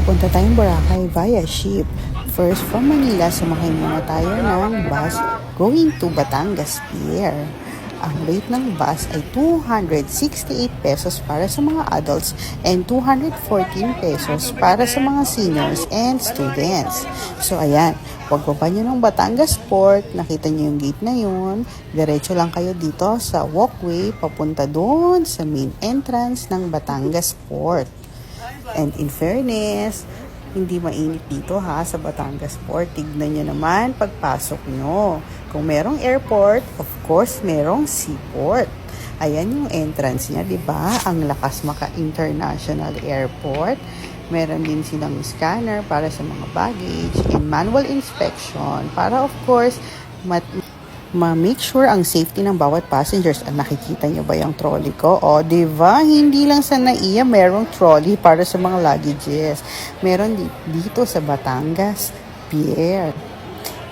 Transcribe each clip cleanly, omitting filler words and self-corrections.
punta tayong Boracay via ship. First, from Manila, sumakay muna tayo ng bus going to Batangas Pier. Ang rate ng bus ay 268 pesos para sa mga adults and 214 pesos para sa mga seniors and students. So ayan, pagbaba nyo ng Batangas Port, nakita nyo yung gate na yun, diretso lang kayo dito sa walkway papunta doon sa main entrance ng Batangas Port. And in fairness, hindi mainit dito ha sa Batangas Port. Tignan nyo naman pagpasok nyo. Kung merong airport, of course, merong seaport. Ayan yung entrance niya, di ba? Ang Lakas Maka International Airport. Meron din silang scanner para sa mga baggage and manual inspection para of course ma-make sure ang safety ng bawat passengers. At nakikita nyo ba yung trolley ko? O, diba? Hindi lang sa NAIA merong trolley para sa mga luggages. Meron dito sa Batangas Pier.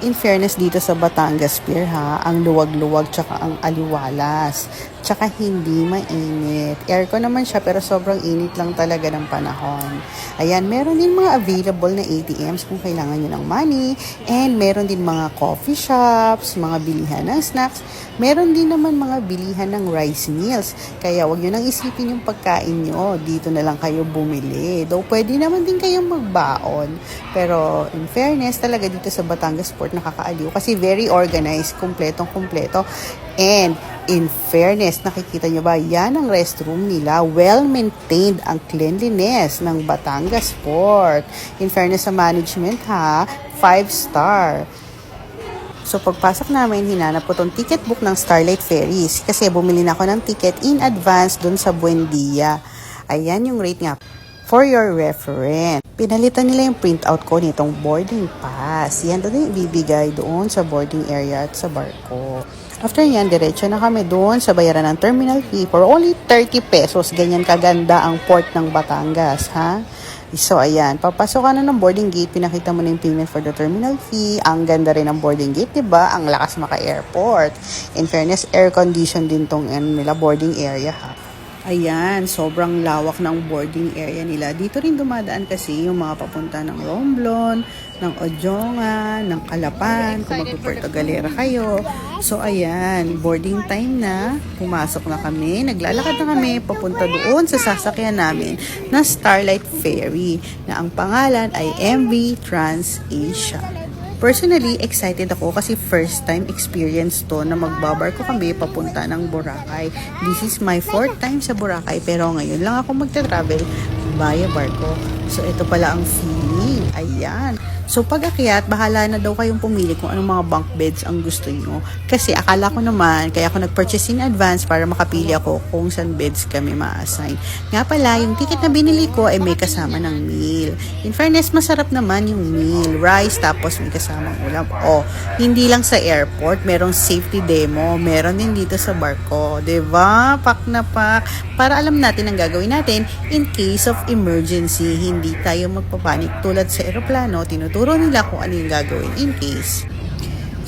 In fairness, dito sa Batangas Pier ha, ang luwag-luwag tsaka ang aliwalas. Tsaka hindi mainit. Aircon naman siya pero sobrang init lang talaga ng panahon. Ayan, meron din mga available na ATMs kung kailangan nyo ng money. And meron din mga coffee shops, mga bilihan ng snacks. Meron din naman mga bilihan ng rice meals. Kaya wag nyo nang isipin yung pagkain nyo. Dito na lang kayo bumili. Though pwede naman din kayong magbaon. Pero in fairness, talaga dito sa Batangas Port nakakaaliw. Kasi very organized, kumpletong-kumpleto. And in fairness, nakikita nyo ba, yan ang restroom nila. Well-maintained ang cleanliness ng Batangas Port. In fairness sa management ha, 5-star. So pagpasok namin, hinanap ko tong ticket book ng Starlight Ferries. Kasi bumili na ako ng ticket in advance dun sa Buendia. Ayan yung rate nga. For your reference, pinalitan nila yung printout ko nitong boarding pass. Yan doon yung ibibigay doon sa boarding area at sa barko. After yan, diretso na kami doon sa bayaran ng terminal fee for only 30 pesos. Ganyan kaganda ang port ng Batangas, ha? So, ayan. Papasok ka na ng boarding gate. Pinakita mo na yung payment for the terminal fee. Ang ganda rin ng boarding gate, diba? Ang Lakas Maka Airport. In fairness, air-conditioned din tong nila boarding area, ha? Ayan, sobrang lawak ng boarding area nila. Dito rin dumadaan kasi yung mga papunta ng Romblon, ng Ojonga, ng Calapan, kung magpo-Puerto Galera kayo. So, ayan, boarding time na. Pumasok na kami. Naglalakad na kami papunta doon sa sasakyan namin na Starlight Ferry na ang pangalan ay MV Trans Asia. Personally, excited ako kasi first time experience to na magbabarko kami papunta ng Boracay. This is my 4th time sa Boracay pero ngayon lang ako magta-travel via barko. So, ito pala ang feeling. Ayan. So, pag-akyat, bahala na daw kayong pumili kung anong mga bunk beds ang gusto nyo. Kasi akala ko naman, kaya ako nag-purchase in advance para makapili ako kung saan beds kami ma-assign. Nga pala, yung ticket na binili ko ay may kasama ng meal. In fairness, masarap naman yung meal. Rice, tapos may kasamang ulam. O, hindi lang sa airport, merong safety demo. Meron din dito sa barko. Diba? Pak na pak. Para alam natin ang gagawin natin in case of emergency. Hindi tayo magpapanik tulad sa aeroplano. Tinuturo nila kung ano yung gagawin in case.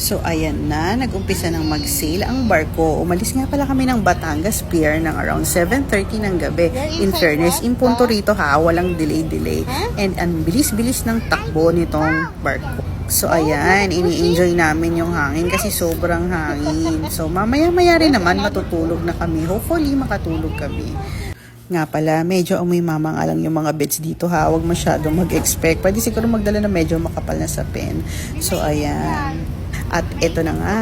So, ayan na. Nag-umpisa ng mag-sail ang barko. Umalis nga pala kami ng Batangas Pier ng around 7:30 ng gabi. In fairness, impunto rito ha. Walang delay-delay. And ang bilis-bilis ng takbo nitong barko. So, ayan. Ini-enjoy namin yung hangin kasi sobrang hangin. So, mamaya-maya rin naman matutulog na kami. Hopefully, makatulog kami. Nga pala, medyo amoy mamang-alang yung mga beds dito ha. Huwag masyadong mag-expect. Pwede siguro magdala na medyo makapal na sapin. So, ayan. At eto na nga.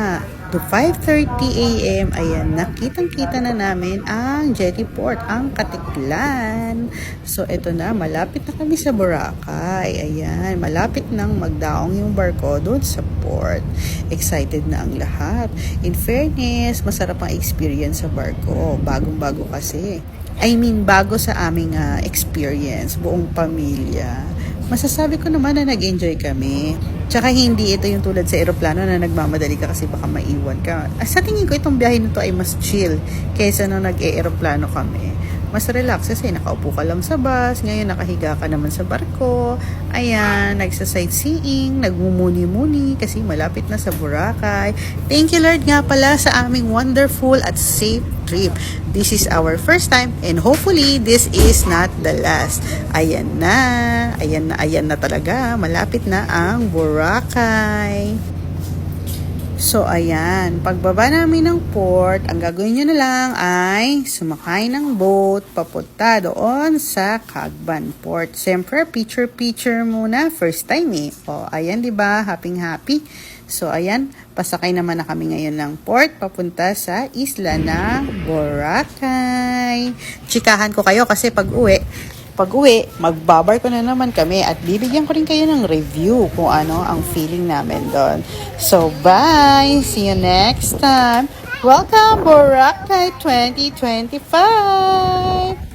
To 5:30 a.m. Ayan, nakitang-kita na namin ang Jetty Port, ang Katiklan. So, eto na. Malapit na kami sa Boracay. Ayan, malapit nang magdaong yung barko doon sa port. Excited na ang lahat. In fairness, masarap ang experience sa barko. Bagong-bago kasi. I mean, bago sa aming experience, buong pamilya. Masasabi ko naman na nag-enjoy kami. Tsaka hindi ito yung tulad sa aeroplano na nagmamadali ka kasi baka maiwan ka. Sa tingin ko, itong biyahe nito ay mas chill kaysa nung nag-aeroplano kami. mas relax kasi nakaupo ka lang sa bus, ngayon nakahiga ka naman sa barko. Ayan, nagsa-sightseeing, nagmumuni-muni kasi malapit na sa Boracay. Thank you Lord nga pala sa aming wonderful at safe trip. This is our first time and hopefully this is not the last. Ayan na talaga, malapit na ang Boracay. So, ayan. Pagbaba namin ng port, ang gagawin nyo na lang ay sumakay ng boat papunta doon sa Cagban Port. Siyempre, picture muna. First time eh. O, ayan, diba? Happy. So, ayan. Pasakay naman na kami ngayon ng port papunta sa isla ng Boracay. Chikahan ko kayo kasi pag-uwi, magbabar ko na naman kami at bibigyan ko rin kayo ng review kung ano ang feeling namin doon. So, bye! See you next time! Welcome, Boracay 2025!